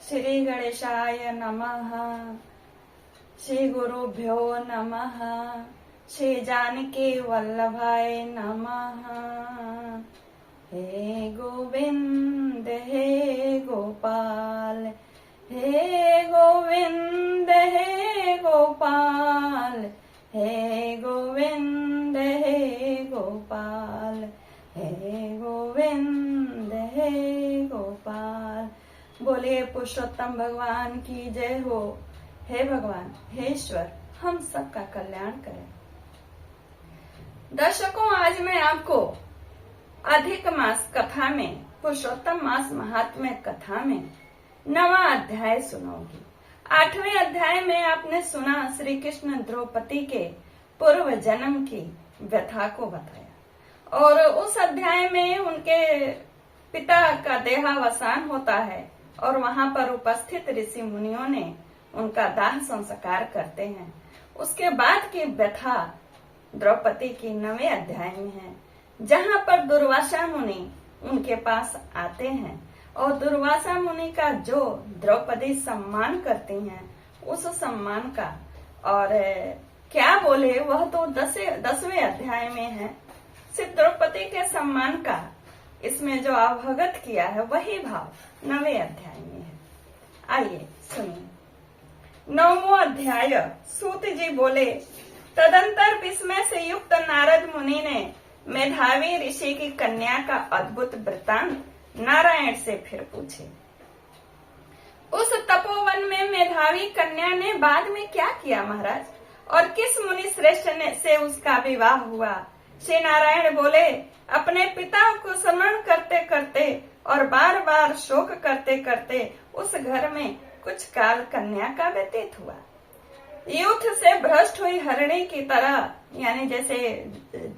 श्री गणेशाय नमः। श्री गुरुभ्यो नमः। श्री जानकी वल्लभाय नमः। हे गोविंद हे गोपाल, हे गोविंद हे गोपाल, हे गोविंद हे गोपाल, हे गोविंद हे गोपाल। बोलिए पुरुषोत्तम भगवान की जय हो। हे भगवान, हे ईश्वर, हम सबका कल्याण करें। दर्शकों, आज मैं आपको अधिक मास कथा में, पुरुषोत्तम मास महात्म्य कथा में 9वां अध्याय सुनाऊंगी। 8वें अध्याय में आपने सुना श्री कृष्ण द्रौपदी के पूर्व जन्म की व्यथा को बताया और उस अध्याय में उनके पिता का देहावसान होता है और वहां पर उपस्थित ऋषि मुनियों ने उनका दाह संस्कार करते हैं। उसके बाद की व्यथा द्रौपदी की 9वें अध्याय में है, जहां पर दुर्वासा मुनि उनके पास आते हैं और दुर्वासा मुनि का जो द्रौपदी सम्मान करती हैं, उस सम्मान का और क्या बोले वह तो 10वें अध्याय में है। सिर्फ द्रौपदी के सम्मान का इसमें जो अवगत किया है वही भाव 9वें अध्याय में है। आइए सुनिए। 9वां अध्याय। सूत जी बोले, तदंतर विस्मय से युक्त नारद मुनि ने मेधावी ऋषि की कन्या का अद्भुत वृतांत नारायण से फिर पूछे। उस तपोवन में मेधावी कन्या ने बाद में क्या किया महाराज, और किस मुनि श्रेष्ठ से उसका विवाह हुआ? श्री नारायण बोले, अपने पिता को स्मरण करते करते और बार बार शोक करते करते उस घर में कुछ काल कन्या का व्यतीत हुआ। युद्ध से भ्रष्ट हुई हरिणी की तरह, यानी जैसे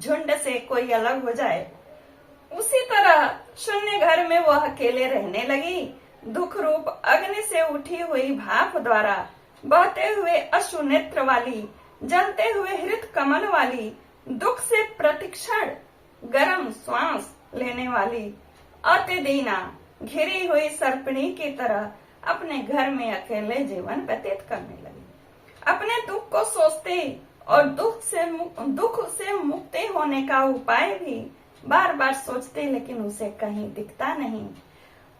झुंड से कोई अलग हो जाए, उसी तरह शून्य घर में वह अकेले रहने लगी। दुख रूप अग्नि से उठी हुई भाप द्वारा बहते हुए अश्रु नेत्र वाली, जलते हुए हृत कमल वाली, दुख से प्रतिक्षण गरम श्वास लेने वाली, अति दीना घिरी हुई सर्पिणी की तरह अपने घर में अकेले जीवन व्यतीत करने लगी। अपने दुख को सोचते और दुख से मुक्ति होने का उपाय भी बार बार सोचते, लेकिन उसे कहीं दिखता नहीं।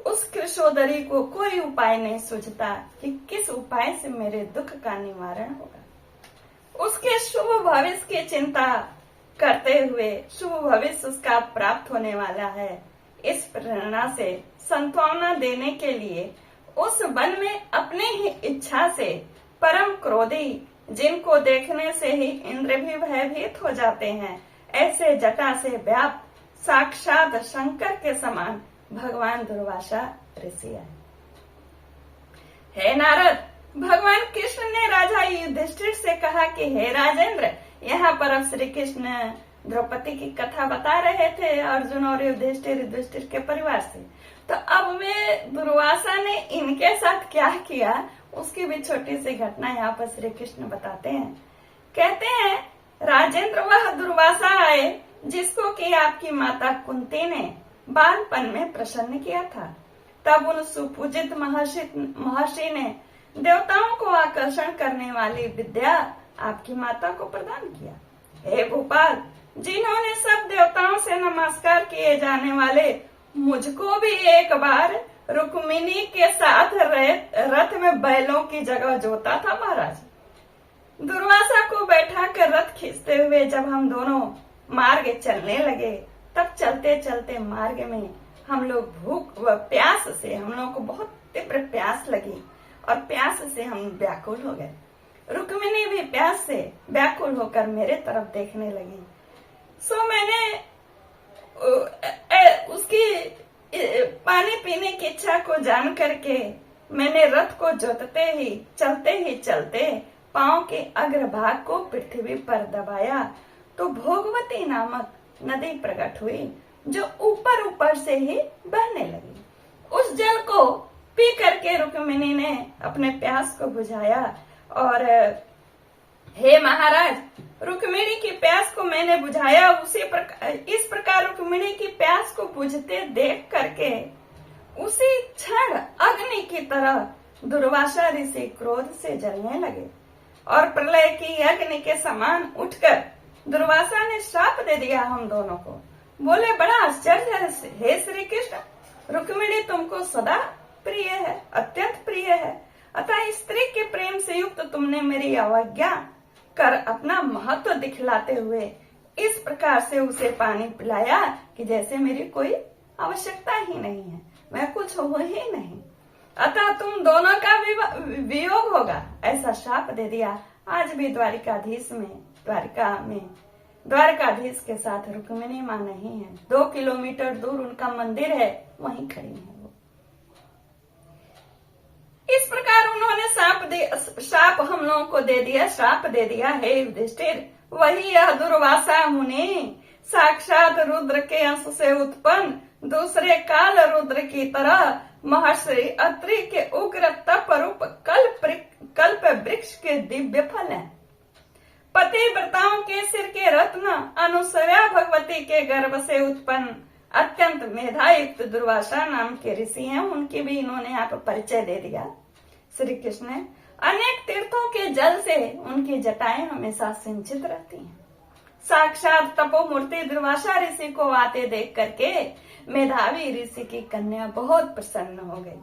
उस कृशोदरी को कोई उपाय नहीं सूझता कि किस उपाय से मेरे दुख का निवारण होगा। उसके शुभ भविष्य की चिंता करते हुए शुभ भविष्य उसका प्राप्त होने वाला है, इस प्रेरणा से सांत्वना देने के लिए उस वन में अपनी ही इच्छा से परम क्रोधी, जिनको देखने से ही इंद्र भी भयभीत हो जाते हैं, ऐसे जटा से व्याप्त साक्षात शंकर के समान भगवान दुर्वासा ऋषि आए। हे नारद, भगवान कृष्ण ने राजा युधिष्ठिर से कहा कि हे राजेंद्र, यहाँ पर अब श्री कृष्ण द्रौपदी की कथा बता रहे थे, अर्जुन और युधिष्ठिर के परिवार से। तो अब वे दुर्वासा ने इनके साथ क्या किया, उसकी भी छोटी सी घटना यहाँ पर श्री कृष्ण बताते हैं। कहते हैं, राजेंद्र वह दुर्वासा आए जिसको कि आपकी माता कुंती ने बालपन में प्रसन्न किया था। तब उन सुपूजित महर्षि ने देवताओं को आकर्षण करने वाली विद्या आपकी माता को प्रदान किया। हे भोपाल, जिन्होंने सब देवताओं से नमस्कार किए जाने वाले मुझको भी एक बार रुक्मिणी के साथ रथ में बैलों की जगह जोता था महाराज। दुर्वासा को बैठा कर रथ खींचते हुए जब हम दोनों मार्ग चलने लगे, तब चलते चलते मार्ग में हम लोग भूख व प्यास से, हम लोगों को बहुत तीव्र प्यास लगी और प्यास से हम व्याकुल हो गए। रुक्मिणी भी प्यास से व्याकुल होकर मेरे तरफ देखने लगी। सो मैंने उसकी पानी पीने की इच्छा को जान करके मैंने रथ को जोतते ही चलते पांव के अग्रभाग को पृथ्वी पर दबाया, तो भोगवती नामक नदी प्रकट हुई, जो ऊपर ऊपर से ही बहने लगी। उस जल को पी करके रुक्मिणी ने अपने प्यास को बुझाया और हे महाराज, रुक्मिणी की प्यास को मैंने बुझाया। इस प्रकार रुक्मिणी की प्यास को बुझते देख करके उसी क्षण अग्नि की तरह दुर्वासा ऋषि क्रोध से जलने लगे और प्रलय की अग्नि के समान उठकर दुर्वासा ने श्राप दे दिया हम दोनों को। बोले, बड़ा आश्चर्य है हे श्री कृष्ण, रुक्मिणी तुमको सदा प्रिय है, अत्यंत प्रिय है, अतः स्त्री के प्रेम से युक्त तुमने मेरी अवज्ञा कर अपना महत्व दिखलाते हुए इस प्रकार से उसे पानी पिलाया कि जैसे मेरी कोई आवश्यकता ही नहीं है, मैं कुछ हो ही नहीं, अतः तुम दोनों का वियोग होगा, ऐसा शाप दे दिया। आज भी द्वारकाधीश के साथ रुक्मिणी मां नहीं है। 2 किलोमीटर दूर उनका मंदिर है, वहीं खड़ी है वो। इस प्रकार उन्होंने श्राप हम लोगों को दे दिया, श्राप दे दिया। हे युधिष्ठिर, वही यह दुर्वासा मुनि साक्षात रुद्र के अंश से उत्पन्न दूसरे काल रुद्र की तरह महर्षि अत्रि के उग्र तप रूप कल्प वृक्ष के दिव्य फल है। पतिव्रताओं के सिर के रत्न अनुसया भगवती के गर्भ से उत्पन्न अत्यंत मेधायुक्त दुर्वासा नाम के ऋषि हैं। उनकी भी इन्होंने यहाँ पर परिचय दे दिया श्री कृष्ण ने। अनेक तीर्थों के जल से उनकी जटाएं हमेशा सिंचित रहती हैं। साक्षात तपोमूर्ति दुर्वासा ऋषि को आते देख करके मेधावी ऋषि की कन्या बहुत प्रसन्न हो गई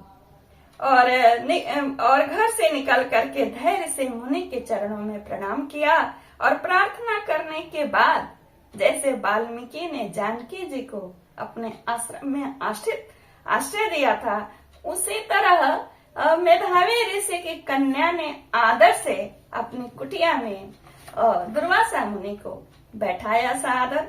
और घर से निकल करके धैर्य से मुनि के चरणों में प्रणाम किया और प्रार्थना करने के बाद जैसे वाल्मीकि ने जानकी जी को अपने आश्रम में आश्रय दिया था, उसी तरह मेधावी ऋषि की कन्या ने आदर से अपनी कुटिया में दुर्वासा मुनि को बैठाया सादर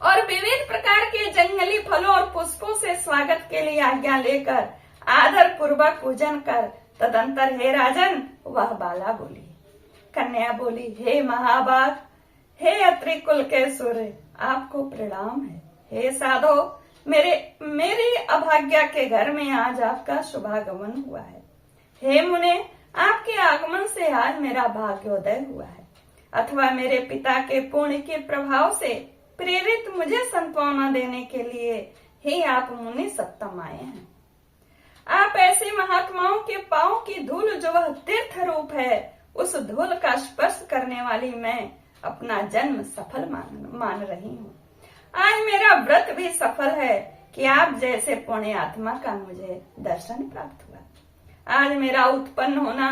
और विविध प्रकार के जंगली फलों और पुष्पों से स्वागत के लिए आज्ञा लेकर आदर पूर्वक पूजन कर तदंतर हे राजन, वह बाला बोली। कन्या बोली, हे महाभाग, हे अत्रि कुल के सूर्य, आपको प्रणाम है। हे साधो, मेरी अभाग्या के घर में आज आपका शुभागमन हुआ है। हे मुने, आपके आगमन से आज मेरा भाग्योदय हुआ है, अथवा मेरे पिता के पुण्य के प्रभाव से प्रेरित मुझे सांत्वना देने के लिए ही आप मुनि सप्तम आए हैं। आप ऐसे महात्माओं के पांव की धूल जो वह तीर्थ रूप है, उस धूल का स्पर्श करने वाली मैं अपना जन्म सफल मान रही हूँ। आज मेरा व्रत भी सफल है कि आप जैसे पुण्य आत्मा का मुझे दर्शन प्राप्त हुआ। आज मेरा उत्पन्न होना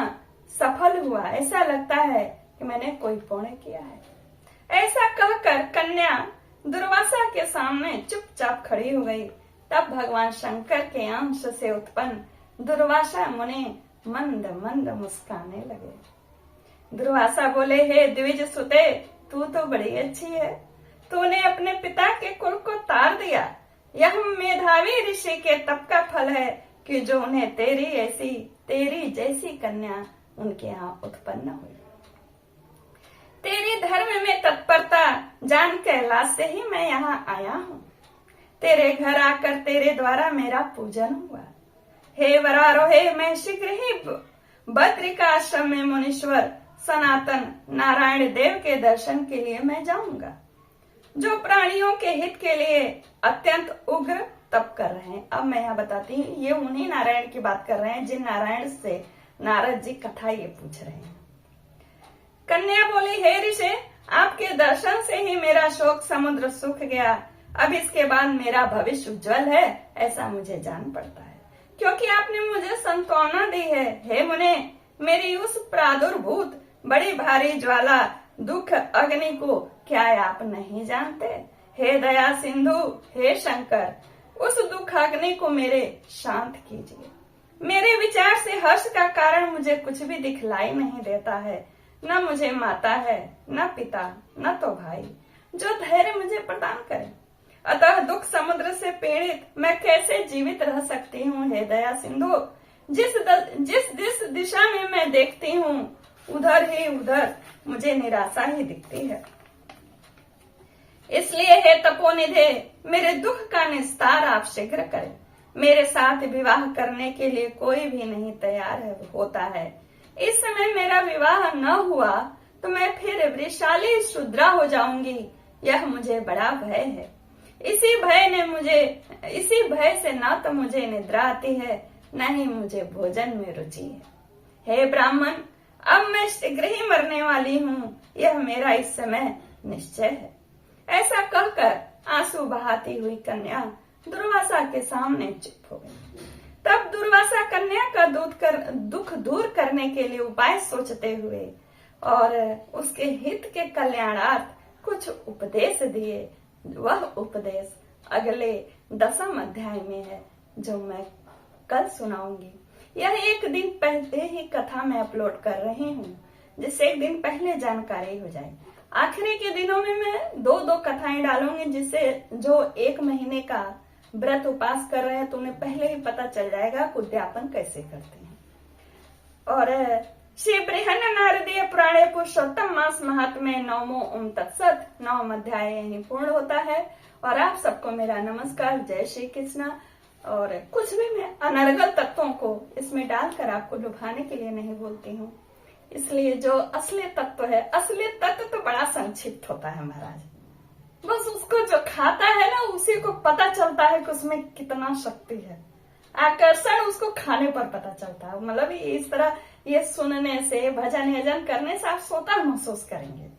सफल हुआ, ऐसा लगता है कि मैंने कोई पुण्य किया है। ऐसा कहकर कन्या दुर्वासा के सामने चुपचाप खड़ी हो गई। तब भगवान शंकर के अंश से उत्पन्न दुर्वासा मुनि मंद मंद मुस्काने लगे। दुर्वासा बोले, हे द्विज सुते, तू तो बड़ी अच्छी है, तूने अपने पिता के कुल को तार दिया। यह मेधावी ऋषि के तप का फल है कि जो उन्हें तेरी जैसी कन्या उनके यहाँ उत्पन्न हुई। तेरी धर्म में तत्परता जान कैलाश से ही मैं यहाँ आया हूँ। तेरे घर आकर तेरे द्वारा मेरा पूजन हुआ। हे वरारोहे, मैं शीघ्र ही बद्रिका आश्रम में मुनीश्वर सनातन नारायण देव के दर्शन के लिए मैं जाऊंगा, जो प्राणियों के हित के लिए अत्यंत उग्र तप कर रहे हैं। अब मैं यहाँ बताती हूँ, ये उन्हीं नारायण की बात कर रहे हैं जिन नारायण से नारद जी कथा ये पूछ रहे हैं। कन्या बोली, हे ऋषि, आपके दर्शन से ही मेरा शोक समुद्र सूख गया। अब इसके बाद मेरा भविष्य उज्जवल है, ऐसा मुझे जान पड़ता है, क्योंकि आपने मुझे सांत्वना दी है। हे मुने, मेरी उस प्रादुर्भूत बड़ी भारी ज्वाला दुख अग्नि को क्या आप नहीं जानते? हे दया सिंधु, हे शंकर, उस दुख अग्नि को मेरे शांत कीजिए। मेरे विचार से हर्ष का कारण मुझे कुछ भी दिखलाई नहीं देता है। न मुझे माता है, न पिता, न तो भाई, जो धैर्य मुझे प्रदान करे। अतः दुख समुद्र से पीड़ित मैं कैसे जीवित रह सकती हूँ? हे दया सिंधु, जिस दिशा में मैं देखती हूँ उधर मुझे निराशा ही दिखती है। इसलिए हे तपोनिधे, मेरे दुख का निस्तार आप शीघ्र करें। मेरे साथ विवाह करने के लिए कोई भी नहीं तैयार होता है। इस समय मेरा विवाह न हुआ तो मैं फिर वृषाली शूद्रा हो जाऊंगी, यह मुझे बड़ा भय है। इसी भय से न तो मुझे निद्रा आती है, न ही मुझे भोजन में रुचि है। हे ब्राह्मण, अब मैं शीघ्र ही मरने वाली हूँ, यह मेरा इस समय निश्चय है। ऐसा कहकर आंसू बहाती हुई कन्या दुर्वासा के सामने चुप हो गई। तब दुर्वासा कन्या का दुख दूर करने के लिए उपाय सोचते हुए और उसके हित के कल्याणार्थ कुछ उपदेश दिए। वह उपदेश अगले 10वें अध्याय में है, जो मैं कल सुनाऊंगी। यह एक दिन पहले ही कथा में अपलोड कर रही हूँ, जिससे एक दिन पहले जानकारी हो जाए। आखिरी के दिनों में मैं 2 कथाएं डालूंगी, जिससे जो 1 महीने का व्रत उपास कर रहे हैं तो उन्हें पहले ही पता चल जाएगा कि उद्यापन कैसे करते हैं। और श्री बृहन नारदीय पुराणे पुरुषोत्तम मास महात्म्य 9वां ओम तत्सत 9वां अध्याय यहीं पूर्ण होता है। और आप सबको मेरा नमस्कार, जय श्री कृष्ण। और कुछ भी मैं अनर्गल तत्वों को इसमें डालकर आपको लुभाने के लिए नहीं बोलती हूँ, इसलिए जो असली तत्व है, असली तत्व तो बड़ा संक्षिप्त होता है महाराज। बस उसको जो खाता है ना, उसी को पता चलता है कि उसमें कितना शक्ति है। आकर्षण उसको खाने पर पता चलता है। मतलब इस तरह ये सुनने से, भजन यजन करने से आप स्वतः महसूस करेंगे।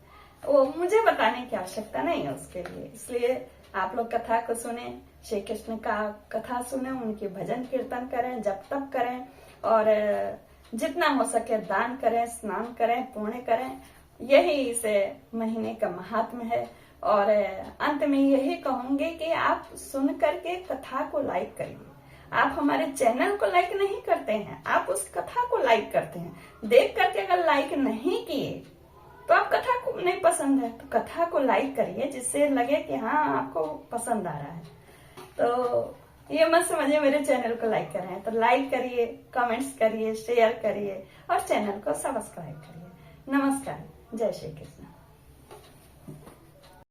वो मुझे बताने की आवश्यकता नहीं है उसके लिए। इसलिए आप लोग कथा को सुने, श्री कृष्ण का कथा सुने, उनके भजन कीर्तन करें, जप तप करें और जितना हो सके दान करें, स्नान करें, पुण्य करें। यही इस महीने का महात्म है। और अंत में यही कहूंगी कि आप सुन करके कथा को लाइक करिए। आप हमारे चैनल को लाइक नहीं करते हैं, आप उस कथा को लाइक करते हैं। देख करके अगर लाइक नहीं किए तो आप कथा को नहीं पसंद है, तो कथा को लाइक करिए, जिससे लगे कि हाँ आपको पसंद आ रहा है। तो ये मत समझिए मेरे चैनल को लाइक कर रहे हैं, तो लाइक करिए, कमेंट्स करिए, शेयर करिए और चैनल को सब्सक्राइब करिए। नमस्कार, जय श्री कृष्ण।